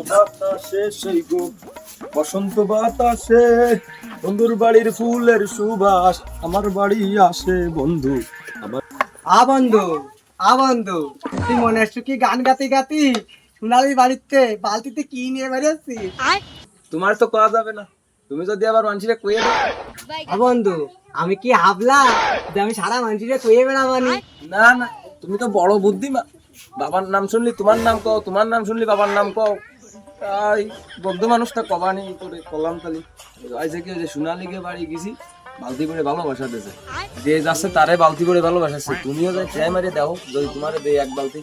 বাতাসে সেই গো বসন্ত বাতাসে বন্ধুর বাড়ির ফুলের সুবাস আমার বাড়ি আসে বন্ধু আমার। বন্ধু বন্ধু, তুই মনে আসছো কি গান গাতে গাতি সোনালি বাড়িতে বালতিতে কি নিয়ে বেরোচ্ছি? তোমার তো করা যাবে না, তুমি যদি আবার মানুষের কইয়ে দাও। বন্ধু, আমি কি হাবলা যে আমি সারা মানুষের কইয়ে বেড়াবানি? না না, তুমি তো বড় বুদ্ধিমান, বাবার নাম শুনলি তোমার নাম কও, তোমার নাম শুনলি বাবার নাম কও। তাই বদ্ধ মানুষটা কবানি করে কলাম তালি আইসে কি যে সোনালিকে বাড়ি গেছি বালতি করে ভালোবাসা দিয়েছে, যে যাচ্ছে তারে বালতি করে ভালোবাসাচ্ছে, তুমিও যাই ট্রাই মারে দাও যদি তোমারে দেই এক বালতি।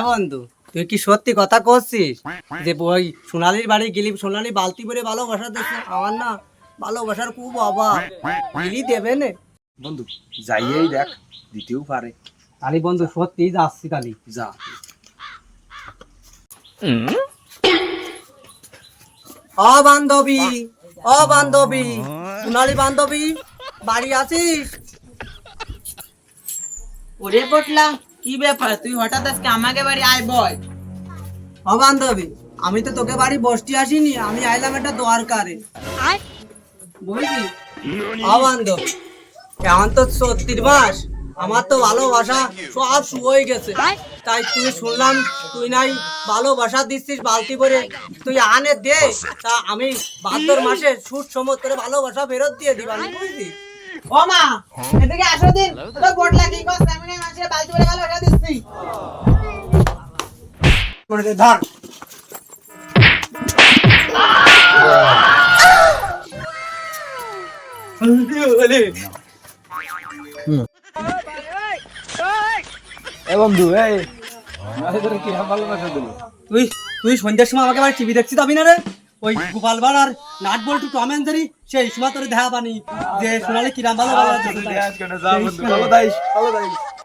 বন্ধু, তুই কি সত্যি কথা করছিস যে ওই সোনালির বাড়ি গেলি সোনালি বালতি করে ভালোবাসা দিচ্ছে? আমার না ভালোবাসার খুব অভাব, গেলি দেবে না? বন্ধু যাইয়েই দেখ, দিতেও পারে। তালি বন্ধু সত্যি যাচ্ছি তালি। যা। বান্ধবী, বান্ধবী, সোনালি বান্ধবী, বাড়ি আছিস? ওরে পটলা, কি ব্যাপার তুই হঠাৎ আজকে আমাকে বাড়ি আয় বল। বান্ধবী, আমি তো তোকে বাড়ি বসতে আসিনি, আমি আইলাম একটা দরকারে, বুঝলি? বান্ধবী, এখন তো 34 মাস, আমার তো ভালোবাসা সব শুরু হয়ে গেছে, তাই তুই শুনলাম তুই নাই ভালোবাসা দিচ্ছিস বালতি করে, তুই আনে দে, তা আমি ভাদ্র মাসে সুদ সময় করে ভালোবাসা ফেরত দিয়ে দিবানি, বুঝলি? ও মা, এদিকে আসো দিন, তো পটলা কি করছ? আমি না মাসে বালতি করে ভালো টাকা দিচ্ছি। ধর। বন্ধু এই কি ভালোবাসা দিল? তুই তুই সন্ধ্যার সময় আমাকে টিভি দেখছি যাবি না রে? ওই গোপাল বার আর নাট বল্টু টম এন্ড জেরি সেই সময় তোরে দেখা পানি যে সোনালি কিরাম ভালো ভালো ভালো দাইস ভালো দাইস।